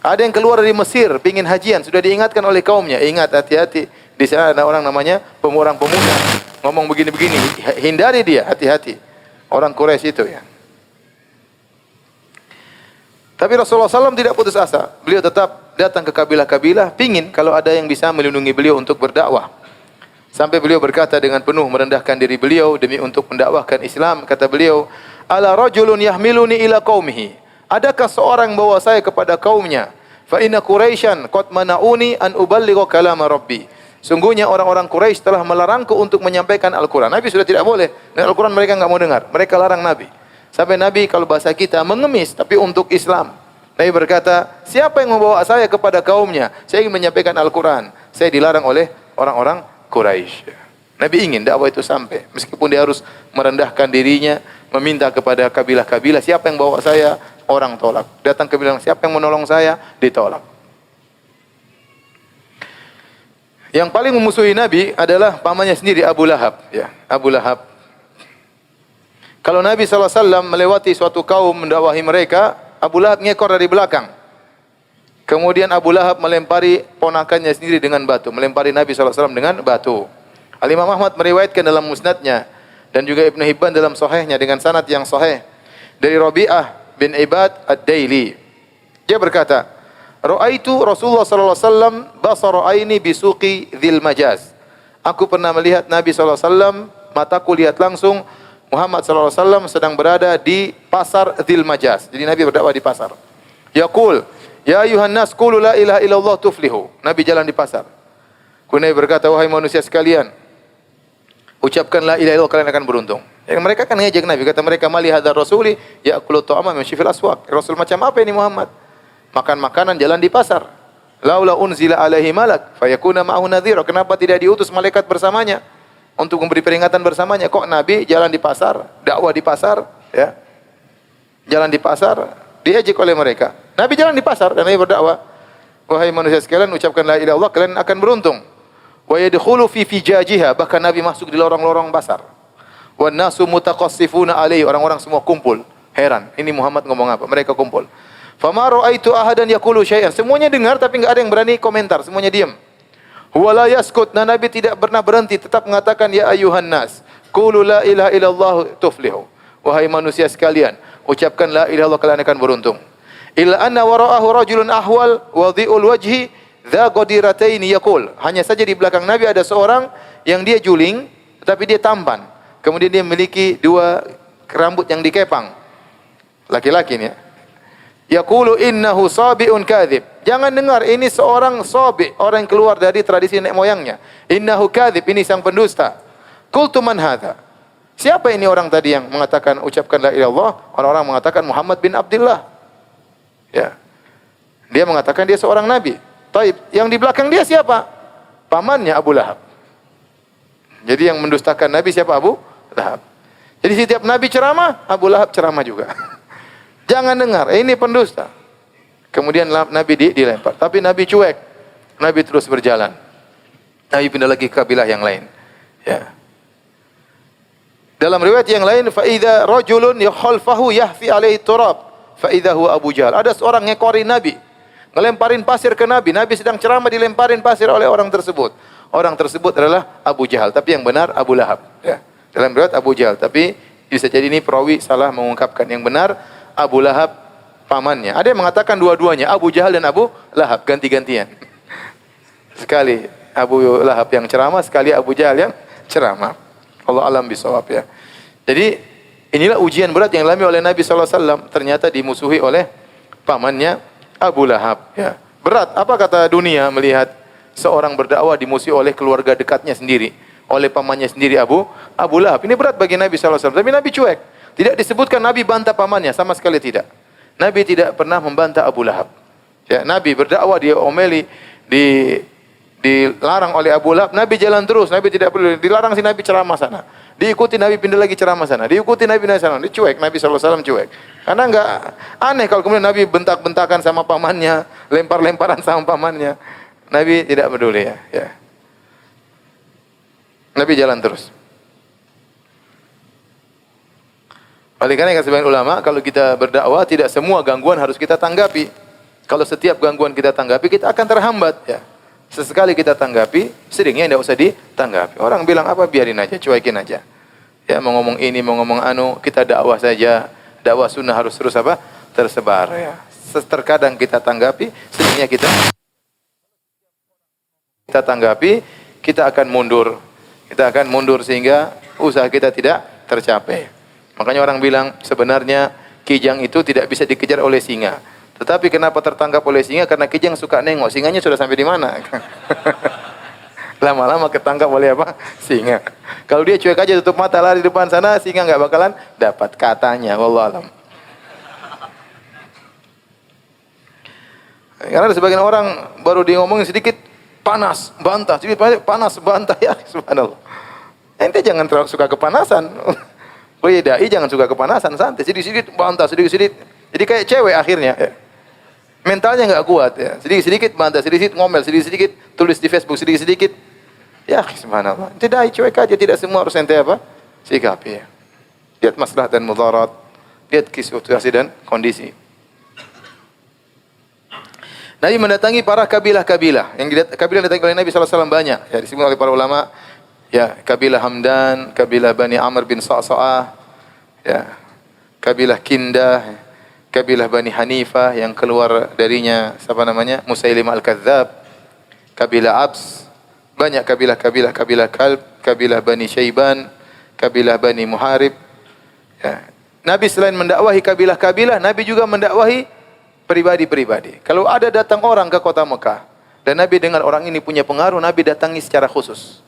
Ada yang keluar dari Mesir, ingin hajian, sudah diingatkan oleh kaumnya. Ingat, hati-hati. Di sana ada orang namanya orang pemuda, ngomong begini-begini. Hindari dia, hati-hati. Orang Quraisy itu, ya. Tapi Rasulullah SAW tidak putus asa. Beliau tetap datang ke kabilah-kabilah, pingin kalau ada yang bisa melindungi beliau untuk berdakwah. Sampai beliau berkata dengan penuh merendahkan diri beliau demi untuk mendakwahkan Islam. Kata beliau, "Ala rajulun yahmiluni ila qaumihi." Adakah seorang bawa saya kepada kaumnya? Fa inna Quraisyan qad mana'uni an uballigha kalama Rabbi. Sungguhnya orang-orang Quraisy telah melarangku untuk menyampaikan Al-Qur'an. Nabi sudah tidak boleh. Dan Al-Qur'an mereka enggak mau dengar. Mereka larang Nabi. Sampai Nabi kalau bahasa kita mengemis, tapi untuk Islam. Nabi berkata, siapa yang membawa saya kepada kaumnya? Saya ingin menyampaikan Al-Quran. Saya dilarang oleh orang-orang Quraisy. Nabi ingin dakwah itu sampai. Meskipun dia harus merendahkan dirinya, meminta kepada kabilah-kabilah, siapa yang bawa saya? Orang tolak. Datang ke bilang, siapa yang menolong saya? Ditolak. Yang paling memusuhi Nabi adalah pamannya sendiri, Abu Lahab. Ya, Abu Lahab. Kalau Nabi SAW melewati suatu kaum mendakwahi mereka, Abu Lahab ngekor dari belakang. Kemudian Abu Lahab melempari ponakannya sendiri dengan batu, melempari Nabi SAW dengan batu. Al-Imam Ahmad meriwayatkan dalam musnadnya dan juga Ibn Hibban dalam sahihnya dengan sanad yang sahih dari Rabi'ah bin Ibad Ad-Daili. Dia berkata, "Ra'aitu Rasulullah sallallahu alaihi wasallam basara aini bisuqi Dzil Majaz." Aku pernah melihat Nabi sallallahu alaihi wasallam, mataku lihat langsung Muhammad sallallahu alaihi wasallam sedang berada di pasar Dzil Majaz. Jadi Nabi berdakwah di pasar. Yaqul, "Ya ayuhan nas, qulu la ilaha illallah tuflihu." Nabi jalan di pasar. Kemudian Nabi berkata, "Wahai manusia sekalian, ucapkan la ilaha illallah, kalian akan beruntung." Yang mereka kan ngejek Nabi, kata mereka, "Mali hadzal rasuli ya'kulu ta'ama min syifil aswaq." Rasul macam apa ini Muhammad? Makan makanan jalan di pasar. Laula unzila alaihi malak fayakuna ma'ahu nadhira. Kenapa tidak diutus malaikat bersamanya untuk memberi peringatan bersamanya? Kok Nabi jalan di pasar, dakwah di pasar, ya? Jalan di pasar, diejek oleh mereka. Nabi jalan di pasar dan Nabi berdakwah, "Wahai manusia sekalian, ucapkan la ilaha illallah, kalian akan beruntung." Wa yadkhulu fi fijajiha, bahkan Nabi masuk di lorong-lorong pasar. Wan nasu mutaqassifuna alaihi, orang-orang semua kumpul. Heran, ini Muhammad ngomong apa? Mereka kumpul. Fama ra'aitu ahadan yaqulu syai'an. Semuanya dengar tapi enggak ada yang berani komentar, semuanya diam. Huwa la yaskut, nah Nabi tidak pernah berhenti, tetap mengatakan, "Ya ayuhan nas, qulu la ilaha illallah tuflihu." Wahai manusia sekalian, ucapkan la ilaha illallah, kalian akan beruntung. Illa anna wara'ahu rajulun ahwal wadhi'ul wajhi dha qadirataini yaqul. Hanya saja di belakang Nabi ada seorang yang dia juling tetapi dia tampan. Kemudian dia memiliki dua rambut yang dikepang. Laki-laki ini ya. Yaqulu innahu sabi'un kadhib. Jangan dengar, ini seorang sabi', orang yang keluar dari tradisi nenek moyangnya. Innahu kadhib, ini sang pendusta. Qultu man hadha? Siapa ini orang tadi yang mengatakan ucapkan la ilaha illallah? Orang-orang mengatakan Muhammad bin Abdullah. Ya. Dia mengatakan dia seorang nabi. Taib, yang di belakang dia siapa? Pamannya Abu Lahab. Jadi yang mendustakan Nabi siapa? Abu Lahab. Jadi setiap Nabi ceramah, Abu Lahab ceramah juga. Jangan dengar, ini pendusta. Kemudian Nabi dilempar. Tapi Nabi cuek. Nabi terus berjalan. Nabi pindah lagi ke kabilah yang lain. Ya. Dalam riwayat yang lain, fa idza rajulun yakhalfahu yahfi alaihi turab, fa idza huwa Abu Jahal. Ada seorang ngekori Nabi, ngelemparin pasir ke Nabi. Nabi sedang ceramah, dilemparin pasir oleh orang tersebut. Orang tersebut adalah Abu Jahal, tapi yang benar Abu Lahab. Ya. Dalam riwayat Abu Jahal, tapi bisa jadi ini perawi salah mengungkapkan. Yang benar Abu Lahab pamannya. Ada yang mengatakan dua-duanya, Abu Jahal dan Abu Lahab, ganti-gantian. Sekali Abu Lahab yang ceramah, sekali Abu Jahal yang ceramah. Allah alam bisawab ya. Jadi inilah ujian berat yang dialami oleh Nabi SAW. Ternyata dimusuhi oleh pamannya Abu Lahab. Ya. Berat. Apa kata dunia melihat seorang berdakwah dimusuhi oleh keluarga dekatnya sendiri, oleh pamannya sendiri Abu Lahab. Ini berat bagi Nabi SAW. Tapi Nabi cuek. Tidak disebutkan Nabi bantah pamannya, sama sekali tidak. Nabi tidak pernah membantah Abu Lahab. Ya, Nabi berdakwah, dia omeli, dilarang oleh Abu Lahab, Nabi jalan terus, Nabi tidak perlu, dilarang si Nabi ceramah sana, diikuti Nabi pindah lagi ceramah sana, diikuti Nabi pindah sana, dia cuek, Nabi SAW cuek. Karena enggak aneh kalau kemudian Nabi bentak-bentakan sama pamannya, lempar-lemparan sama pamannya. Nabi tidak peduli ya. Nabi jalan terus. Oleh karena sebagian ulama, kalau kita berdakwah tidak semua gangguan harus kita tanggapi. Kalau setiap gangguan kita tanggapi, kita akan terhambat ya. Sesekali kita tanggapi, seringnya tidak usah ditanggapi. Orang bilang apa, biarin aja, cuekin aja. Ya, mau ngomong ini, mau ngomong anu, kita dakwah saja. Dakwah sunnah harus terus apa? Tersebar ya. Terkadang kita tanggapi, seringnya kita tanggapi, kita akan mundur. Kita akan mundur sehingga usaha kita tidak tercapai. Makanya orang bilang sebenarnya kijang itu tidak bisa dikejar oleh singa. Tetapi kenapa tertangkap oleh singa? Karena kijang suka nengok, singanya sudah sampai di mana. Lama-lama ketangkap oleh apa? Singa. Kalau dia cuek aja tutup mata lari di depan sana, singa nggak bakalan dapat katanya. Wallahu alam. Karena ada sebagian orang baru dia ngomongin sedikit panas, bantah, sedikit panas, bantah ya. Subhanallah. Ente jangan terlalu suka kepanasan. Dai jangan suka kepanasan, santai. Sedikit-sedikit bantah, sedikit-sedikit. Jadi kayak cewek akhirnya. Ya. Mentalnya nggak kuat ya. Sedikit-sedikit bantah, sedikit-sedikit ngomel, sedikit-sedikit tulis di Facebook, sedikit-sedikit. Ya, subhanallah. Tidak, cuek aja, tidak semua harus ente apa? Sikapi ya. Lihat maslahat dan mudarat, lihat situasi dan kondisi. Nabi mendatangi para kabilah-kabilah. Kabilah didatangi oleh Nabi SAW banyak. Ya, disebut oleh para ulama. Ya, kabilah Hamdan, kabilah Bani Amr bin Sa'sa'ah, ya, kabilah Kindah, kabilah Bani Hanifah yang keluar darinya Musailimah Al-Kadzdzab, kabilah Abs, banyak kabilah-kabilah, kabilah Kalb, kabilah Bani Syaiban, kabilah Bani Muharib. Ya. Nabi selain mendakwahi kabilah-kabilah, Nabi juga mendakwahi pribadi-pribadi. Kalau ada datang orang ke kota Mekah dan Nabi dengar orang ini punya pengaruh, Nabi datangi secara khusus.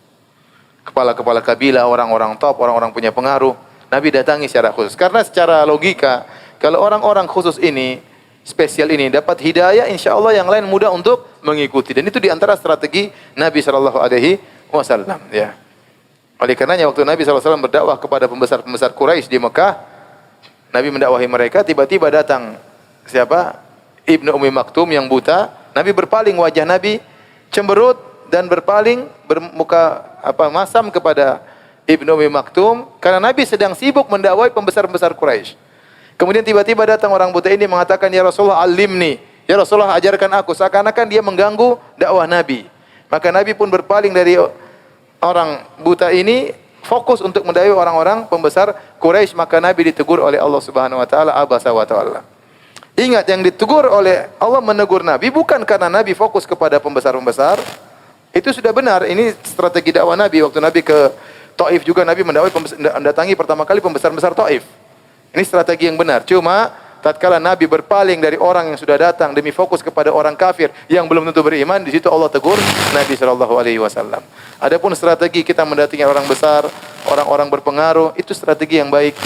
Kepala-kepala kabilah, orang-orang top, orang-orang punya pengaruh, Nabi datangi secara khusus. Karena secara logika, kalau orang-orang khusus ini, spesial ini dapat hidayah, insya Allah yang lain mudah untuk mengikuti. Dan itu diantara strategi Nabi SAW. Ya. Oleh karenanya waktu Nabi SAW berdakwah kepada pembesar-pembesar Quraisy di Mekah, Nabi mendakwahi mereka, tiba-tiba datang siapa? Ibnu Ummi Maktum yang buta. Nabi berpaling, wajah Nabi cemberut dan berpaling bermuka masam kepada Ibnu Ummi Maktum karena Nabi sedang sibuk mendakwai pembesar-pembesar Quraisy. Kemudian tiba-tiba datang orang buta ini mengatakan, "Ya Rasulullah, alimni." Ya Rasulullah, ajarkan aku. Seakan-akan dia mengganggu dakwah Nabi. Maka Nabi pun berpaling dari orang buta ini, fokus untuk mendakwai orang-orang pembesar Quraisy. Maka Nabi ditegur oleh Allah Subhanahu wa taala, abasa wa tawalla. Ingat, yang ditegur oleh Allah menegur Nabi bukan karena Nabi fokus kepada pembesar-pembesar. Itu sudah benar, ini strategi dakwah Nabi. Waktu Nabi ke Taif juga Nabi mendatangi pertama kali pembesar-pembesar Taif. Ini strategi yang benar. Cuma tatkala Nabi berpaling dari orang yang sudah datang demi fokus kepada orang kafir yang belum tentu beriman, di situ Allah tegur Nabi SAW. Adapun strategi kita mendatangi orang besar, orang-orang berpengaruh, itu strategi yang baik.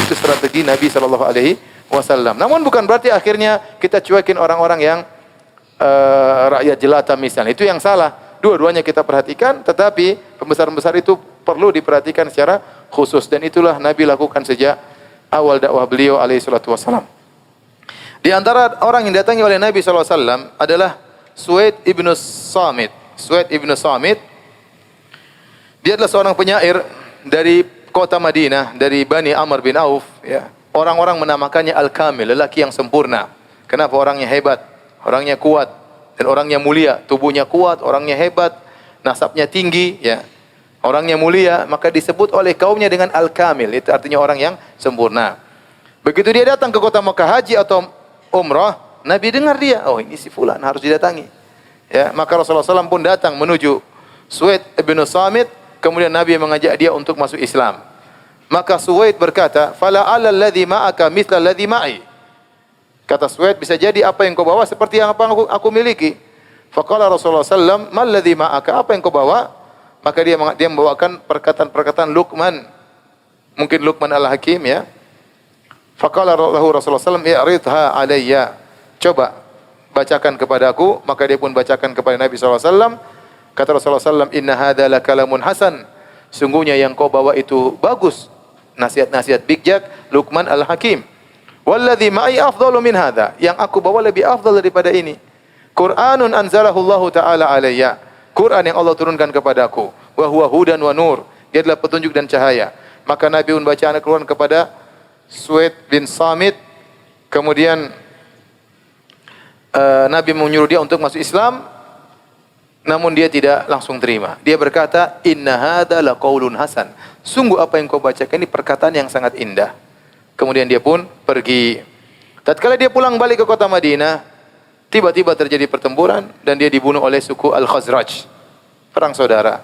Itu strategi Nabi SAW. Namun bukan berarti akhirnya kita cuekin orang-orang yang rakyat jelata misalnya. Itu yang salah. Dua-duanya kita perhatikan, tetapi pembesar-pembesar itu perlu diperhatikan secara khusus. Dan itulah Nabi lakukan sejak awal dakwah beliau alaihi salatu wassalam. Di antara orang yang datangi oleh Nabi SAW adalah Suwaid ibnu Samit. Suwaid ibnu Samit, dia adalah seorang penyair dari kota Madinah, dari Bani Amr bin Auf. Ya. Orang-orang menamakannya Al-Kamil, lelaki yang sempurna. Kenapa? Orangnya hebat, orangnya kuat, dan orangnya mulia, tubuhnya kuat, orangnya hebat, nasabnya tinggi, ya. Orangnya mulia, maka disebut oleh kaumnya dengan Al-Kamil, itu artinya orang yang sempurna. Begitu dia datang ke kota Mekah haji atau umrah, Nabi dengar dia, oh ini si fulan harus didatangi. Ya, maka Rasulullah SAW pun datang menuju Suwaid bin Samit, kemudian Nabi mengajak dia untuk masuk Islam. Maka Suwaid berkata, "Fala 'alal ladzi ma'aka mithla ladzi ma'i." Kata Suwaid, bisa jadi apa yang kau bawa seperti yang apa aku miliki. Faqala Rasulullah sallam, "Mal ladzi ma'aka?" Apa yang kau bawa? Maka dia membawakan perkataan-perkataan Luqman. Mungkin Luqman Al-Hakim, ya. Faqala lahu Rasulullah sallam, "I'ridha 'alayya." Coba bacakan kepadaku. Maka dia pun bacakan kepada Nabi sallallahu alaihi wasallam. Kata Rasulullah sallam, "Inna hadza lakalamun hasan." Sungguhnya yang kau bawa itu bagus. Nasihat-nasihat bijak Luqman Al-Hakim. Walladzi ma'i afdalu min hadza, yang aku bawa lebih afdal daripada ini. Qur'anun anzalahu Allah taala alayya, Quran yang Allah turunkan kepadaku. Wa huwa hudan wa nur, dia adalah petunjuk dan cahaya. Maka Nabi pun baca Al-Quran kepada Suwaid bin Samit. Kemudian Nabi menyuruh dia untuk masuk Islam, namun dia tidak langsung terima. Dia berkata, "Inna hadza laqaulun hasan." Sungguh apa yang kau bacakan ini perkataan yang sangat indah. Kemudian dia pun pergi. Tatkala dia pulang balik ke kota Madinah, tiba-tiba terjadi pertempuran dan dia dibunuh oleh suku Al-Khazraj. Perang saudara.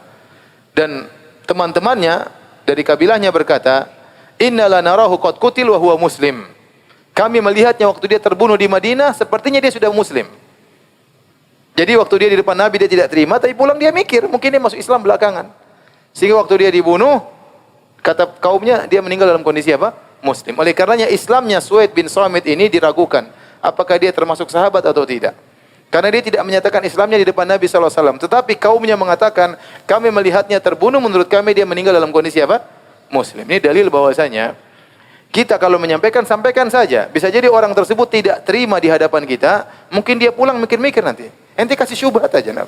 Dan teman-temannya dari kabilahnya berkata, "Inna lanarahu qad qutil wa huwa muslim." Kami melihatnya waktu dia terbunuh di Madinah, sepertinya dia sudah muslim. Jadi waktu dia di depan Nabi dia tidak terima, tapi pulang dia mikir, mungkin dia masuk Islam belakangan. Sehingga waktu dia dibunuh, kata kaumnya dia meninggal dalam kondisi apa? Muslim. Oleh karenanya Islamnya Suwaid bin Samit ini diragukan, apakah dia termasuk sahabat atau tidak. Karena dia tidak menyatakan Islamnya di depan Nabi SAW. Tetapi kaumnya mengatakan, kami melihatnya terbunuh, menurut kami dia meninggal dalam kondisi apa? Muslim. Ini dalil bahwasanya kita kalau menyampaikan, sampaikan saja. Bisa jadi orang tersebut tidak terima di hadapan kita, mungkin dia pulang mikir-mikir nanti. Ente kasih syubhat aja.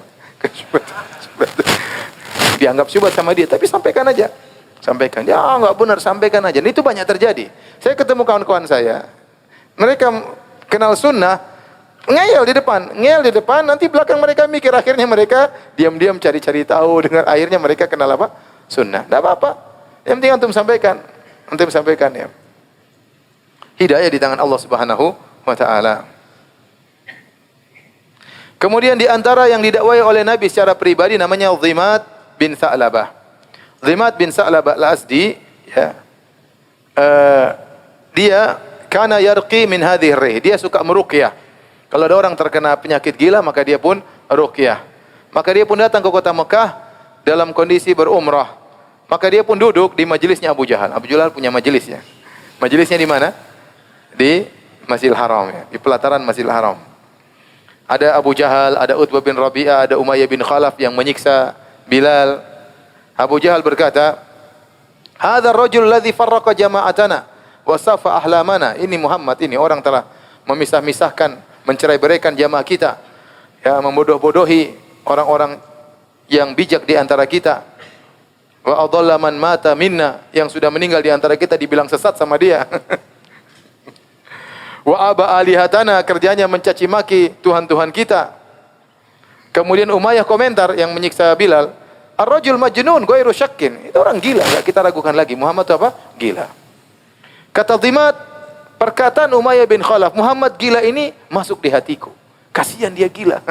Dianggap syubhat sama dia, tapi sampaikan aja. Sampaikan. Ya enggak benar, sampaikan aja. Dan itu banyak terjadi. Saya ketemu kawan-kawan saya, mereka kenal sunnah, ngeyel di depan, nanti belakang mereka mikir, akhirnya mereka diam-diam cari-cari tahu, dengan akhirnya mereka kenal apa? Sunnah. Tidak apa-apa. Yang penting antum sampaikan ya. Hidayah di tangan Allah Subhanahu wa taala. Kemudian di antara yang didakwai oleh Nabi secara pribadi namanya Dhimat bin Sa'labah. Dhimat bin Sa'labah al-Asdi, ya. Dia kana yarqi min hadhihi ar-rih. Dia suka meruqyah. Kalau ada orang terkena penyakit gila, maka dia pun ruqyah. Maka dia pun datang ke kota Mekah dalam kondisi berumrah. Maka dia pun duduk di majelisnya Abu Jahal. Abu Jahal punya majelisnya. Majelisnya di mana? Di Masjidil Haram, ya. Di pelataran Masjidil Haram. Ada Abu Jahal, ada Utbah bin Rabi'ah, ada Umayyah bin Khalaf yang menyiksa Bilal. Abu Jahal berkata, "Hadzal rajul alladhi farraqa jama'atana wa safa ahlamana." Ini Muhammad, ini orang telah memisah-misahkan, mencerai-beraikan jamaah kita. Ya, membodoh-bodohi orang-orang yang bijak di antara kita. Wa adalla man mata minna, yang sudah meninggal di antara kita dibilang sesat sama dia. Wa aba alihatana, kerjanya mencaci maki Tuhan-Tuhan kita. Kemudian Umayyah komentar yang menyiksa Bilal, "Ar-rajul majnun ghairu syakkin." Itu orang gila, enggak kita ragukan lagi. Muhammad itu apa? Gila. Kata Dhimat, perkataan Umayyah bin Khalaf, Muhammad gila ini masuk di hatiku. Kasihan dia gila.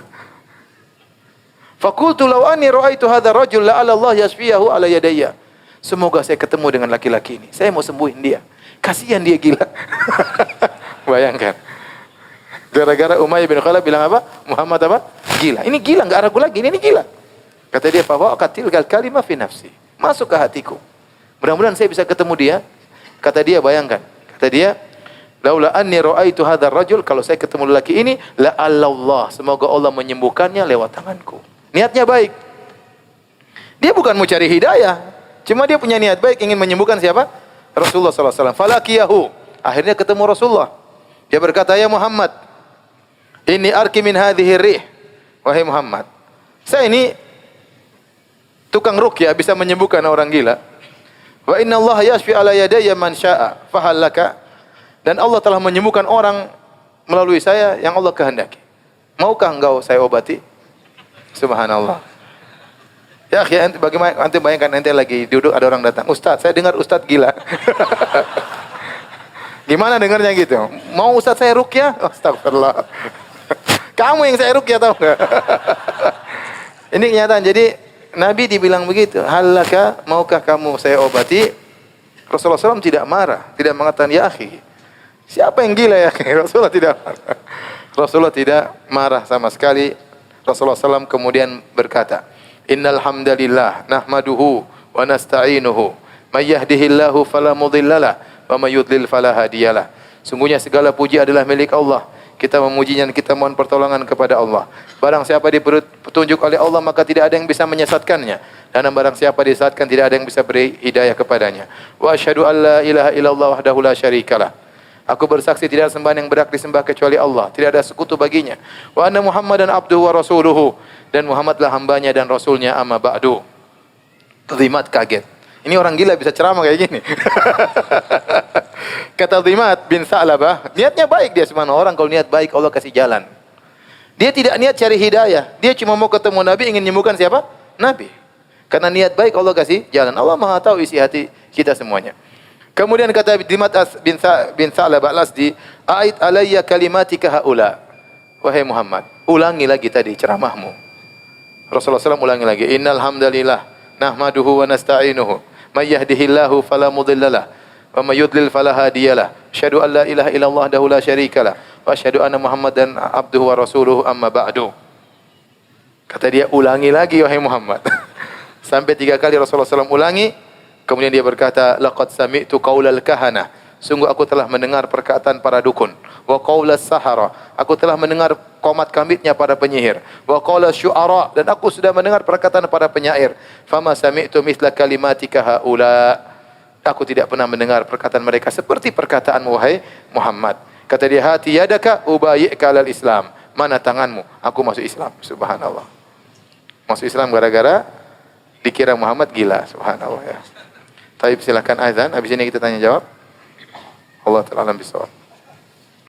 Faqultu law anni ra'aitu hadzal rajul la'alla Allah yashfiyahu ala yadayya. Semoga saya ketemu dengan laki-laki ini. Saya mau sembuhin dia. Kasihan dia gila. Bayangkan. Gara-gara Umayyah bin Khalaf bilang apa? Muhammad apa? Gila. Ini gila, enggak ragu lagi. Ini ggila. Kata dia, "Fa waqatil kalimah fi nafsi." Masuk ke hatiku. Mudah-mudahan saya bisa ketemu dia. Kata dia, bayangkan. Kata dia, "Laula anni ra'aitu hadzal rajul," kalau saya ketemu lelaki ini, la Allah, semoga Allah menyembuhkannya lewat tanganku. Niatnya baik. Dia bukan mau cari hidayah, cuma dia punya niat baik ingin menyembuhkan siapa? Rasulullah sallallahu alaihi wasallam. Falakiyahu. Akhirnya ketemu Rasulullah. Dia berkata, "Ya Muhammad, inni arki min hadhihi rih." Wahai Muhammad, saya ini tukang ruqyah, bisa menyembuhkan orang gila. Wa inna Allah yashfi ala yadayya man syaa, fahal laka. Dan Allah telah menyembuhkan orang melalui saya yang Allah kehendaki. Maukah engkau saya obati? Subhanallah. Ya, bagaimana nanti bayangkan nanti lagi duduk ada orang datang, "Ustaz, saya dengar Ustaz gila." Gimana dengarnya gitu? Mau Ustaz saya ruqyah? Astagfirullah. Kamu yang saya ruqyah tahu enggak? Ini kenyataan. Jadi Nabi dibilang begitu, "Halaka, maukah kamu saya obati?" Rasulullah SAW tidak marah, tidak mengatakan, "Ya akhi, siapa yang gila ya?" Rasulullah tidak marah. Rasulullah tidak marah sama sekali. Rasulullah SAW kemudian berkata, "Innal hamdalillah nahmaduhu wa nasta'inuhu, may yahdihillahu fala mudhillalah wa may yudlil fala hadiyalah." Sungguhnya segala puji adalah milik Allah. Kita memujinya dan kita mohon pertolongan kepada Allah. Barang siapa diberi petunjuk oleh Allah, maka tidak ada yang bisa menyesatkannya. Dan barang siapa disesatkan, tidak ada yang bisa beri hidayah kepadanya. Wa asyhadu an la ilaha illallah wahdahu la syarikalah. Aku bersaksi tidak ada sembahan yang berhak disembah kecuali Allah, tidak ada sekutu baginya. Wa anna Muhammadan abduhu wa rasuluhu, dan Muhammadlah hambanya dan rasulnya, amma ba'du. Dhimat kaget. Ini orang gila bisa ceramah kayak gini. Kata Dhimat bin Sa'labah, niatnya baik dia, semana orang kalau niat baik Allah kasih jalan. Dia tidak niat cari hidayah, dia cuma mau ketemu Nabi, ingin menyembuhkan siapa? Nabi. Karena niat baik Allah kasih jalan. Allah Maha tahu isi hati kita semuanya. Kemudian kata Dhimat bin Sa'labah al-Asdi, "A'id alayya kalimatika haula." Wahai Muhammad, ulangi lagi tadi ceramahmu. Rasulullah SAW ulangi lagi, "Innal hamdalillah nahmaduhu wa nasta'inuhu, may yahdihillahu fala mudhillalah wa may yudlil fala hadiyalah. Asyhadu an la ilaha illallah wahdahu la syarikalah wa asyhadu anna Muhammadan abduhu wa rasuluhu, amma ba'du." Kata dia, ulangi lagi wahai Muhammad. Sampai 3 kali Rasulullah SAW ulangi. Kemudian dia berkata, "Laqad sami'tu qaulal kahana." Sungguh aku telah mendengar perkataan para dukun. Wa qaulas sahara. Aku telah mendengar komat kambitnya para penyihir. Wa qaulas syu'ara. Dan aku sudah mendengar perkataan para penyair. Fama sami'tu mithla kalimatika haula. Aku tidak pernah mendengar perkataan mereka seperti perkataan wahai Muhammad. Kata dia, "Hati yadaka ubayyika alal Islam." Mana tanganmu? Aku masuk Islam. Subhanallah. Masuk Islam gara-gara dikira Muhammad gila. Subhanallah ya. Taib, silakan azan. Habis ini kita tanya jawab. Allah Ta'ala alam bisawab.